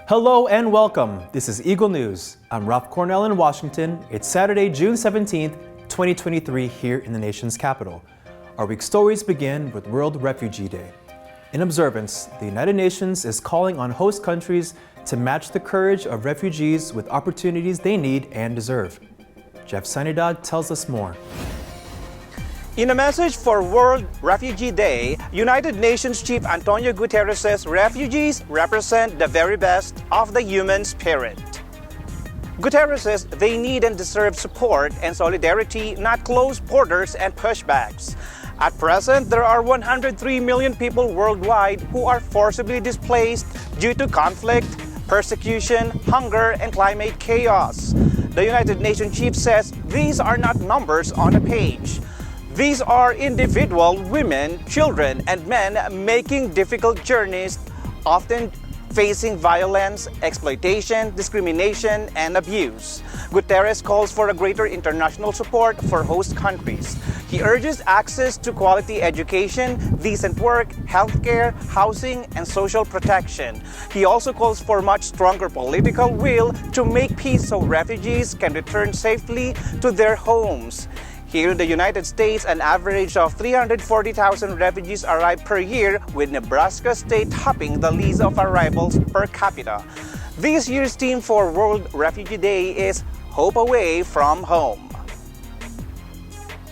Hello and welcome. This is Eagle News. I'm Ralph Cornell in Washington. It's Saturday, June 17th, 2023 here in the nation's capital. Our week's stories begin with World Refugee Day. In observance, the United Nations is calling on host countries to match the courage of refugees with opportunities they need and deserve. Jeff Sanidad tells us more. In a message for World Refugee Day, United Nations Chief Antonio Guterres says refugees represent the very best of the human spirit. Guterres says they need and deserve support and solidarity, not closed borders and pushbacks. At present, there are 103 million people worldwide who are forcibly displaced due to conflict, persecution, hunger, and climate chaos. The United Nations chief says these are not numbers on a page. These are individual women, children, and men making difficult journeys, often facing violence, exploitation, discrimination, and abuse. Guterres calls for a greater international support for host countries. He urges access to quality education, decent work, healthcare, housing, and social protection. He also calls for much stronger political will to make peace so refugees can return safely to their homes. Here in the United States, an average of 340,000 refugees arrive per year, with Nebraska state topping the list of arrivals per capita. This year's theme for World Refugee Day is Hope Away from Home.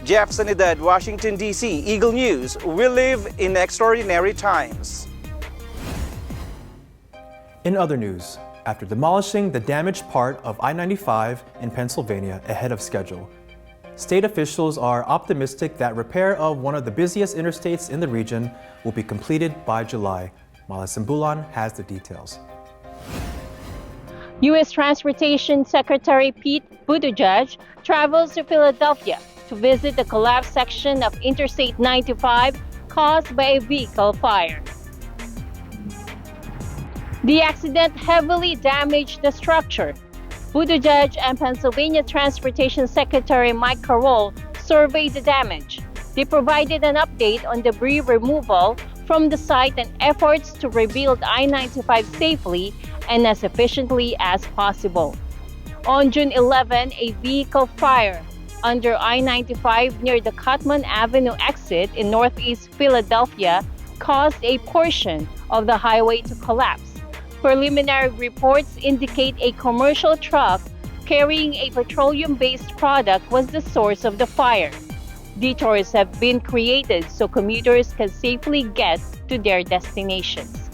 Jeff Sanidad, Washington, D.C., Eagle News. We live in extraordinary times. In other news, after demolishing the damaged part of I-95 in Pennsylvania ahead of schedule, state officials are optimistic that repair of one of the busiest interstates in the region will be completed by July. Mala Simbulan has the details. U.S. Transportation Secretary Pete Buttigieg travels to Philadelphia to visit the collapsed section of Interstate 95 caused by a vehicle fire. The accident heavily damaged the structure. Buttigieg and Pennsylvania Transportation Secretary Mike Carroll surveyed the damage. They provided an update on debris removal from the site and efforts to rebuild I-95 safely and as efficiently as possible. On June 11, a vehicle fire under I-95 near the Cutman Avenue exit in northeast Philadelphia caused a portion of the highway to collapse. Preliminary reports indicate a commercial truck carrying a petroleum-based product was the source of the fire. Detours have been created so commuters can safely get to their destinations.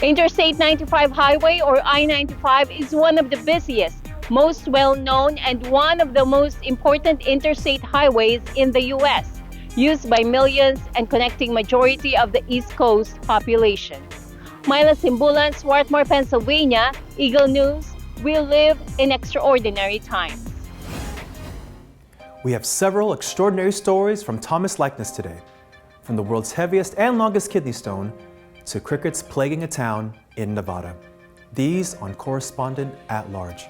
Interstate 95 Highway, or I-95, is one of the busiest, most well-known, and one of the most important interstate highways in the U.S., used by millions and connecting majority of the East Coast population. Myla Simbulan, Swarthmore, Pennsylvania, Eagle News. We live in extraordinary times. We have several extraordinary stories from Thomas Likeness today, from the world's heaviest and longest kidney stone to crickets plaguing a town in Nevada. These on Correspondent at Large.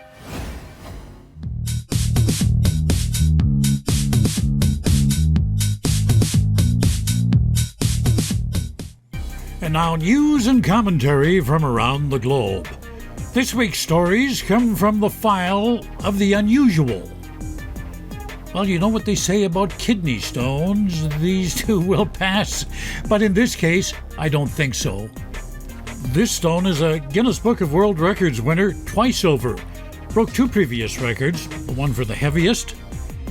And now news and commentary from around the globe. This week's stories come from the file of the unusual. Well, you know what they say about kidney stones. These two will pass. But in this case, I don't think so. This stone is a Guinness Book of World Records winner twice over. Broke two previous records, the one for the heaviest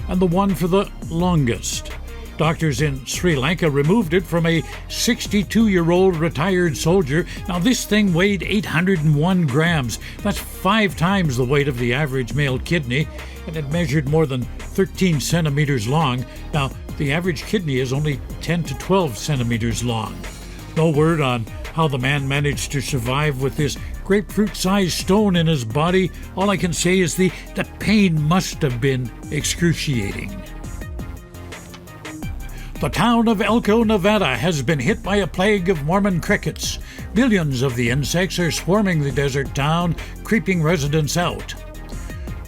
and the one for the longest. Doctors in Sri Lanka removed it from a 62-year-old retired soldier. Now, this thing weighed 801 grams. That's 5 times the weight of the average male kidney, and it measured more than 13 centimeters long. Now, the average kidney is only 10 to 12 centimeters long. No word on how the man managed to survive with this grapefruit-sized stone in his body. All I can say is the pain must have been excruciating. The town of Elko, Nevada has been hit by a plague of Mormon crickets. Millions of the insects are swarming the desert town, creeping residents out.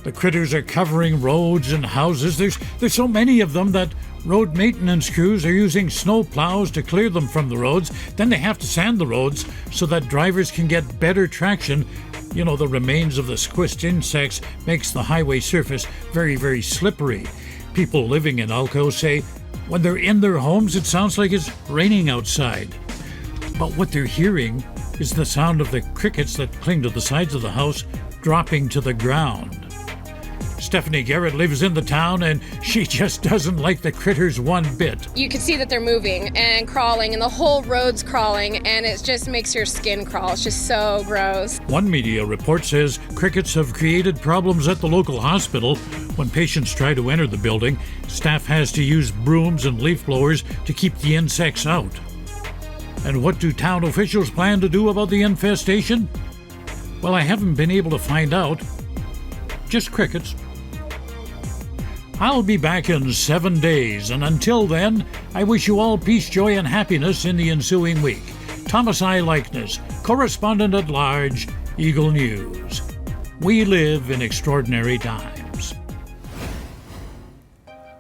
The critters are covering roads and houses. There's so many of them that Road maintenance crews are using snow plows to clear them from the roads. Then they have to sand the roads so that drivers can get better traction. You know, the remains of the squished insects makes the highway surface very, very slippery. People living in Alco say when they're in their homes, it sounds like it's raining outside. But what they're hearing is the sound of the crickets that cling to the sides of the house dropping to the ground. Stephanie Garrett lives in the town and she just doesn't like the critters one bit. You can see that they're moving and crawling and the whole road's crawling and it just makes your skin crawl. It's just so gross. One media report says crickets have created problems at the local hospital. When patients try to enter the building, staff has to use brooms and leaf blowers to keep the insects out. And what do town officials plan to do about the infestation? Well, I haven't been able to find out. Just crickets. I'll be back in 7 days, and until then, I wish you all peace, joy, and happiness in the ensuing week. Thomas I. Likeness, Correspondent at Large, Eagle News. We live in extraordinary times.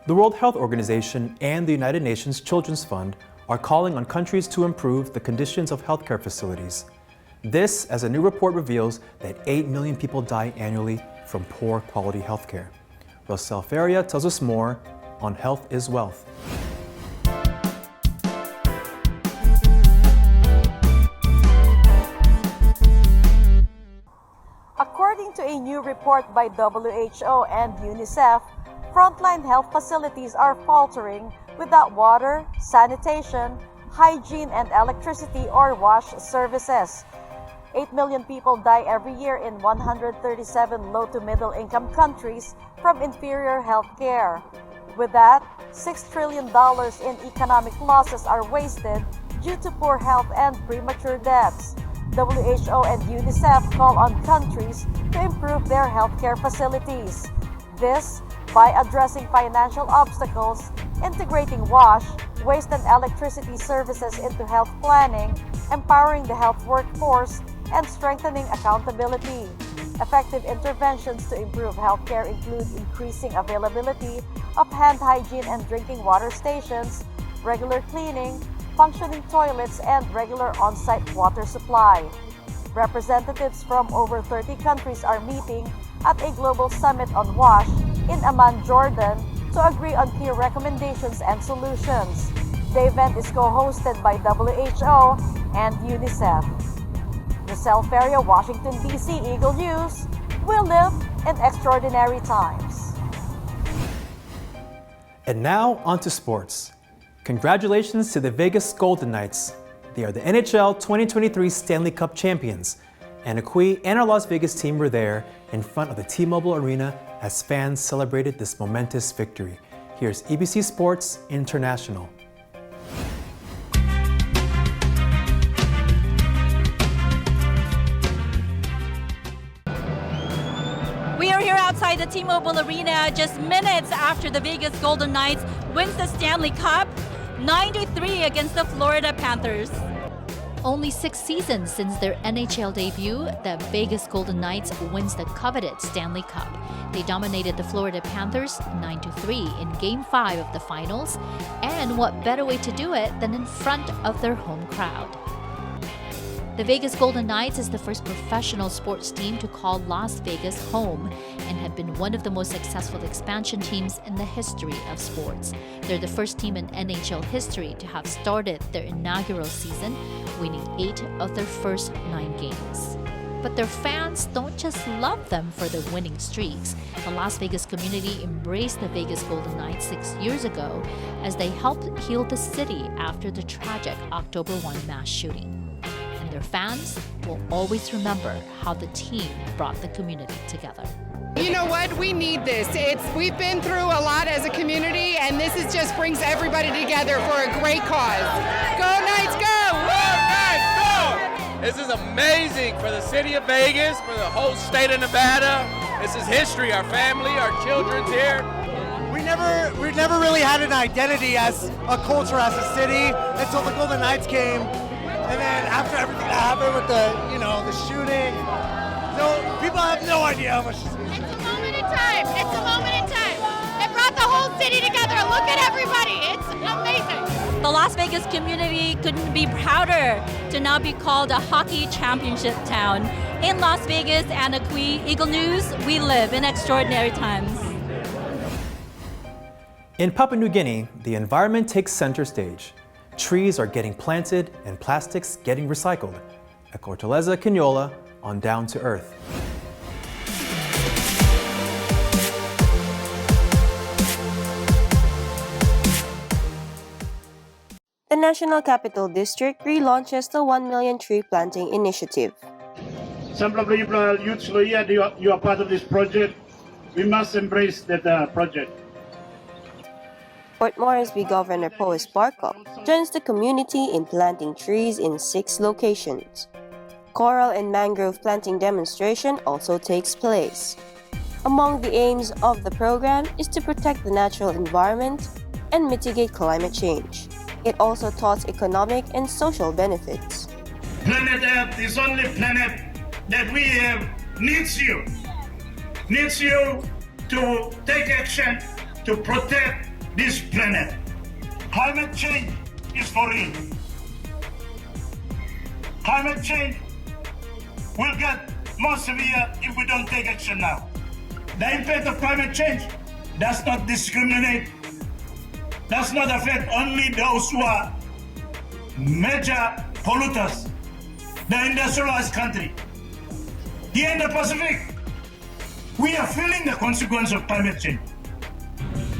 The World Health Organization and the United Nations Children's Fund are calling on countries to improve the conditions of healthcare facilities. This, as a new report reveals that 8 million people die annually from poor quality healthcare. Rosel Feria tells us more on Health is Wealth. According to a new report by WHO and UNICEF, frontline health facilities are faltering without water, sanitation, hygiene, and electricity or wash services. 8 million people die every year in 137 low to middle income countries from inferior health care. With that, $6 trillion in economic losses are wasted due to poor health and premature deaths. WHO and UNICEF call on countries to improve their healthcare facilities. This by addressing financial obstacles, integrating wash, waste, and electricity services into health planning, empowering the health workforce, and strengthening accountability. Effective interventions to improve healthcare include increasing availability of hand hygiene and drinking water stations, regular cleaning, functioning toilets, and regular on-site water supply. Representatives from over 30 countries are meeting at a global summit on WASH in Amman, Jordan, to agree on key recommendations and solutions. The event is co-hosted by WHO and UNICEF. Rosel Feria, Washington, D.C., Eagle News. We live in extraordinary times. And now, on to sports. Congratulations to the Vegas Golden Knights. They are the NHL 2023 Stanley Cup champions. Anna Cui and our Las Vegas team were there in front of the T-Mobile Arena as fans celebrated this momentous victory. Here's EBC Sports International. We are here outside the T-Mobile Arena just minutes after the Vegas Golden Knights wins the Stanley Cup 9-3 against the Florida Panthers. Only 6 seasons since their NHL debut, the Vegas Golden Knights wins the coveted Stanley Cup. They dominated the Florida Panthers 9-3 in Game 5 of the finals, and what better way to do it than in front of their home crowd. The Vegas Golden Knights is the first professional sports team to call Las Vegas home and have been one of the most successful expansion teams in the history of sports. They're the first team in NHL history to have started their inaugural season, winning 8 of their first 9 games. But their fans don't just love them for their winning streaks. The Las Vegas community embraced the Vegas Golden Knights 6 years ago as they helped heal the city after the tragic October 1 mass shooting. Their fans will always remember how the team brought the community together. You know what? We need this. We've been through a lot as a community, and this just brings everybody together for a great cause. Go Knights, go! Go Knights, go! This is amazing for the city of Vegas, for the whole state of Nevada. This is history. Our family, our children's here. We never really had an identity as a culture, as a city, until the Golden Knights came. And then after everything that happened with the shooting, people have no idea how much. It's a moment in time. It's a moment in time. It brought the whole city together. Look at everybody. It's amazing. The Las Vegas community couldn't be prouder to now be called a hockey championship town. In Las Vegas and Akui, Eagle News, we live in extraordinary times. In Papua New Guinea, the environment takes center stage. Trees are getting planted and plastics getting recycled. Ecorteleza Quinola on Down to Earth. The National Capital District relaunches the 1 million tree planting initiative. Some of the youths here, you are part of this project. We must embrace that project. Port Moresby Governor Powis Barkok joins the community in planting trees in 6 locations. Coral and mangrove planting demonstration also takes place. Among the aims of the program is to protect the natural environment and mitigate climate change. It also taught economic and social benefits. Planet Earth is only planet that we have needs you to take action to protect this planet. Climate change is for real. Climate change will get more severe if we don't take action now. The impact of climate change does not discriminate, does not affect only those who are major polluters, the industrialized country. Here in the Pacific, we are feeling the consequence of climate change.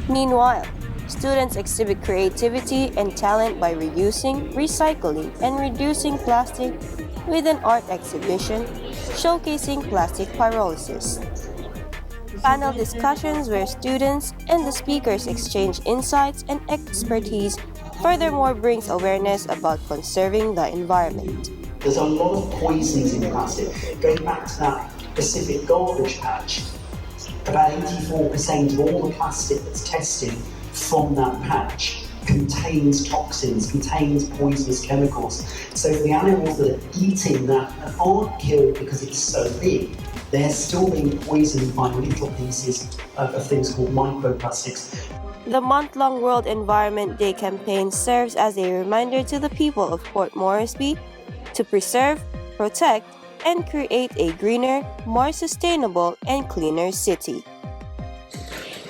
Meanwhile, students exhibit creativity and talent by reusing, recycling, and reducing plastic with an art exhibition showcasing plastic pyrolysis. Panel discussions where students and the speakers exchange insights and expertise furthermore brings awareness about conserving the environment. There's a lot of poisons in plastic. Going back to that Pacific garbage patch, about 84% of all the plastic that's tested from that patch contains toxins, contains poisonous chemicals. So for the animals that are eating that and aren't killed because it's so big, they're still being poisoned by little pieces of things called microplastics. The month-long World Environment Day campaign serves as a reminder to the people of Port Moresby to preserve, protect, and create a greener, more sustainable, and cleaner city.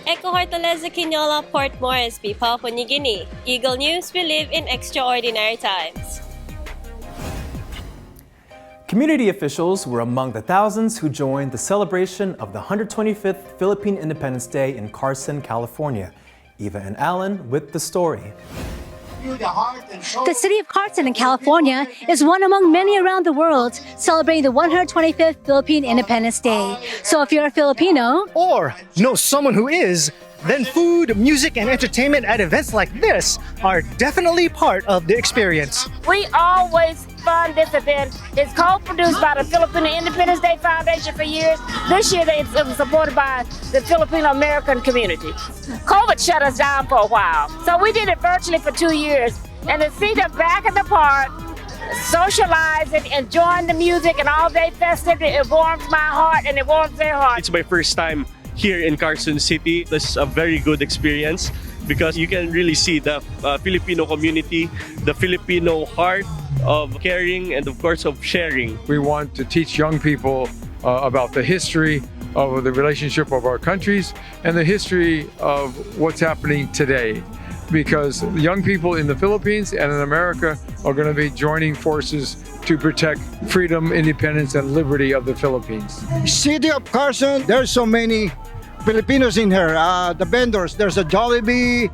Ecorteleza Quinola, Port Moresby, Papua New Guinea. Eagle News, we live in extraordinary times. Community officials were among the thousands who joined the celebration of the 125th Philippine Independence Day in Carson, California. Eva and Alan with the story. The city of Carson in California is one among many around the world celebrating the 125th Philippine Independence Day. So if you're a Filipino or know someone who is, then food, music, and entertainment at events like this are definitely part of the experience. We always fund this event. It's co-produced by the Filipino Independence Day Foundation for years. This year it was supported by the Filipino American community. COVID shut us down for a while, so we did it virtually for 2 years. And to see them back in the park, socializing, enjoying the music and all day festive, it warms my heart and it warms their heart. It's my first time here in Carson City. This is a very good experience because you can really see the Filipino community, the Filipino heart of caring and of course of sharing. We want to teach young people about the history of the relationship of our countries and the history of what's happening today, because young people in the Philippines and in America are going to be joining forces to protect freedom, independence, and liberty of the Philippines. City of Carson, there's so many Filipinos in here. The vendors, there's a Jollibee,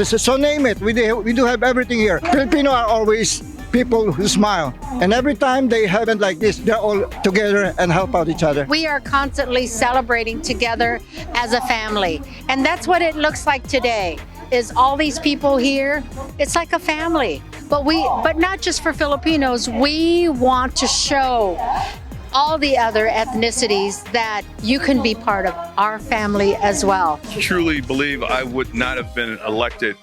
so name it. We do have everything here. Filipino are always people who smile, and every time they have it like this, they're all together and help out each other. We are constantly celebrating together as a family, and that's what it looks like today. Is all these people here, it's like a family. But not just for Filipinos, we want to show all the other ethnicities that you can be part of our family as well. I truly believe I would not have been elected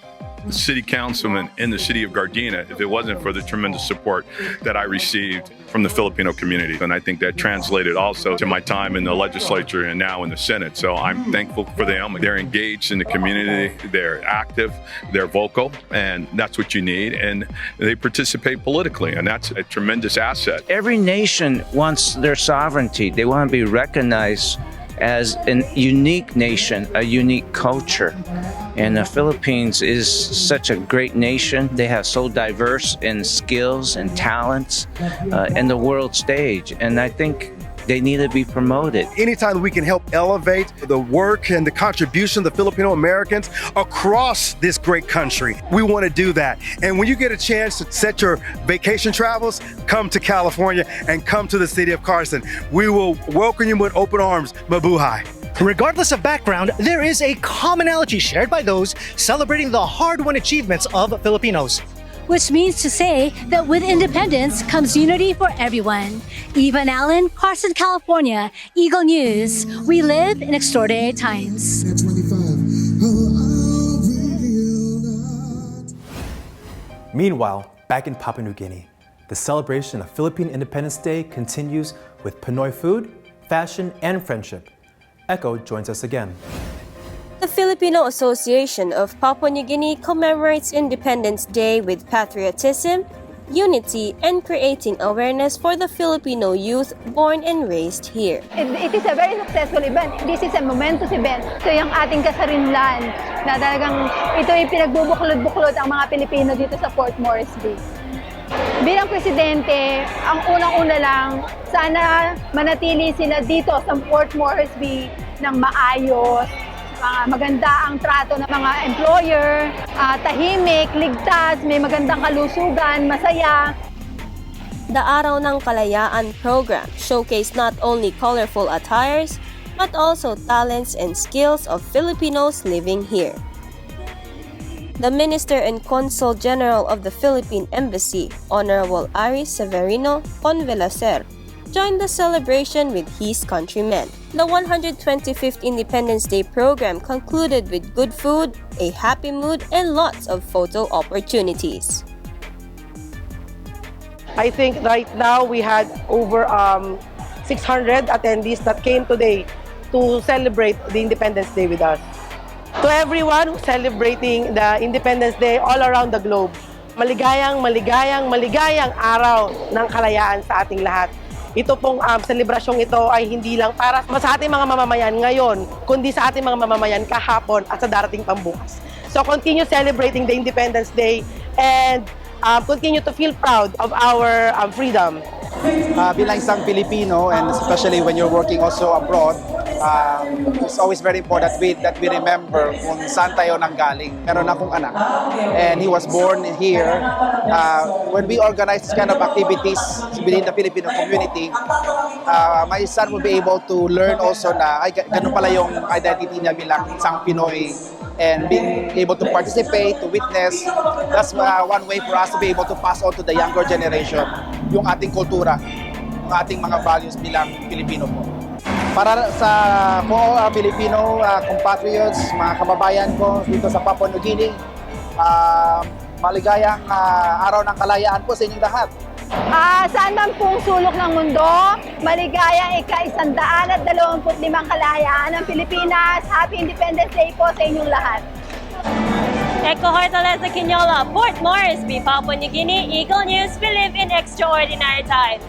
city councilman in the city of Gardena if it wasn't for the tremendous support that I received from the Filipino community. And I think that translated also to my time in the legislature and now in the Senate. So I'm thankful for them. They're engaged in the community, they're active, they're vocal, and that's what you need. And they participate politically, and that's a tremendous asset. Every nation wants their sovereignty. They want to be recognized as a unique nation, a unique culture. And the Philippines is such a great nation. They have so diverse in skills and talents in the world stage. And I think they need to be promoted. Anytime we can help elevate the work and the contribution of the Filipino Americans across this great country, we want to do that. And when you get a chance to set your vacation travels, come to California and come to the city of Carson. We will welcome you with open arms. Mabuhay. Regardless of background, there is a commonality shared by those celebrating the hard-won achievements of Filipinos. Which means to say that with independence comes unity for everyone. Eva Allen, Carson, California, Eagle News. We live in extraordinary times. Meanwhile, back in Papua New Guinea, the celebration of Philippine Independence Day continues with Pinoy food, fashion, and friendship. Echo joins us again. The Filipino Association of Papua New Guinea commemorates Independence Day with patriotism, unity, and creating awareness for the Filipino youth born and raised here. It is a very successful event. This is a momentous event. Ito yung ating kasarinlan na talagang ito yung pinagbubuklod-buklod ang mga Pilipino dito sa Port Moresby. Bilang presidente, ang unang-una lang, sana manatili sila dito sa Port Moresby ng maayos, maganda ang trato ng mga employer, tahimik, ligtas, may magandang kalusugan, masaya. The Araw ng Kalayaan program showcased not only colorful attires, but also talents and skills of Filipinos living here. The Minister and Consul General of the Philippine Embassy, Honorable Aris Severino Convelacer, joined the celebration with his countrymen. The 125th Independence Day program concluded with good food, a happy mood, and lots of photo opportunities. I think right now we had over 600 attendees that came today to celebrate the Independence Day with us. To everyone who's celebrating the Independence Day all around the globe, maligayang araw ng kalayaan sa ating lahat. Ito pong selebrasyong ito ay hindi lang para sa ating mga mamamayan ngayon, kundi sa ating mga mamamayan kahapon at sa darating pambukas. So continue celebrating the Independence Day and continue to feel proud of our freedom. Bilang isang Filipino, and especially when you're working also abroad, it's always very important that we remember kung saan tayo nanggaling. Meron akong anak, and he was born here. When we organize this kind of activities within the Filipino community, my son will be able to learn also na ay, ganun pala yung identity niya bilang isang Pinoy, and being able to participate, to witness. That's one way for us to be able to pass on to the younger generation yung ating kultura, yung ating mga values bilang Pilipino po. Para sa all our Filipino compatriots, mga kababayan ko dito sa Papua New Guinea, maligayang araw ng kalayaan po sa inyong lahat. Saan man pong sulok ng mundo, maligayang ika-125 kalayaan ng Pilipinas. Happy Independence Day po sa inyong lahat. Echo Hortaleza Quinola, Port Moresby, Papua New Guinea, Eagle News. We live in extraordinary times.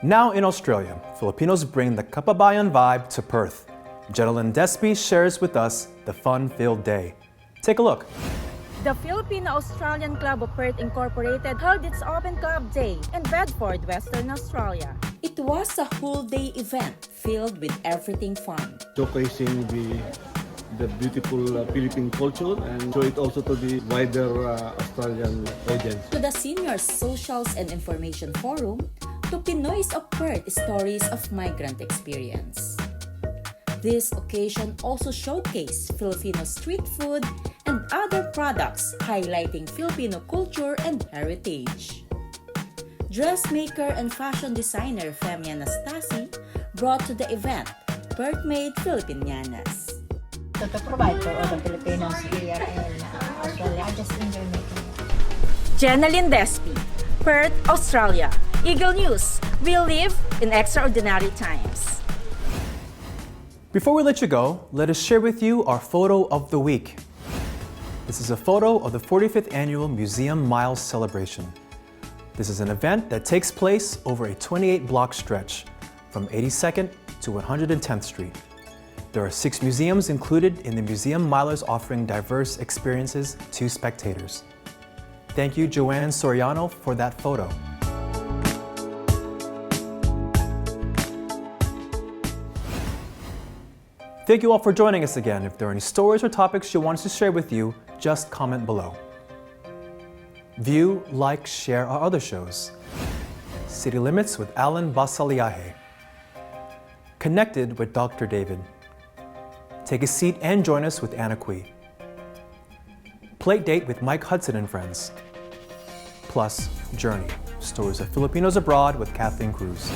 Now in Australia, Filipinos bring the Kababayan vibe to Perth. Jedelyn Despy shares with us the fun-filled day. Take a look. The Filipino-Australian Club of Perth Incorporated held its Open Club Day in Bedford, Western Australia. It was a whole-day event filled with everything fun. Showcasing the beautiful Philippine culture and show it also to the wider Australian audience. To the Senior Socials and Information Forum, to Pinoys of Perth Stories of Migrant Experience. This occasion also showcased Filipino street food and other products highlighting Filipino culture and heritage. Dressmaker and fashion designer Femi Anastasi brought to the event Perth-made Filipinianas. to provide for all the Filipinos here in Australia. I just enjoy making it. Jenaline Despi, Perth, Australia. Eagle News. We live in extraordinary times. Before we let you go, let us share with you our photo of the week. This is a photo of the 45th Annual Museum Miles Celebration. This is an event that takes place over a 28-block stretch from 82nd to 110th Street. There are 6 museums included in the Museum Milers, offering diverse experiences to spectators. Thank you, Joanne Soriano, for that photo. Thank you all for joining us again. If there are any stories or topics you want us to share with you, just comment below. View, like, share our other shows. City Limits with Alan Basaliahe. Connected with Dr. David. Take a seat and join us with Anna Kui. Plate Date with Mike Hudson and Friends. Plus, Journey, stories of Filipinos abroad with Kathleen Cruz.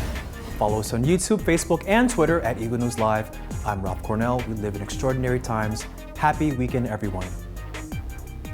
Follow us on YouTube, Facebook, and Twitter at Eagle News Live. I'm Rob Cornell. We live in extraordinary times. Happy weekend, everyone.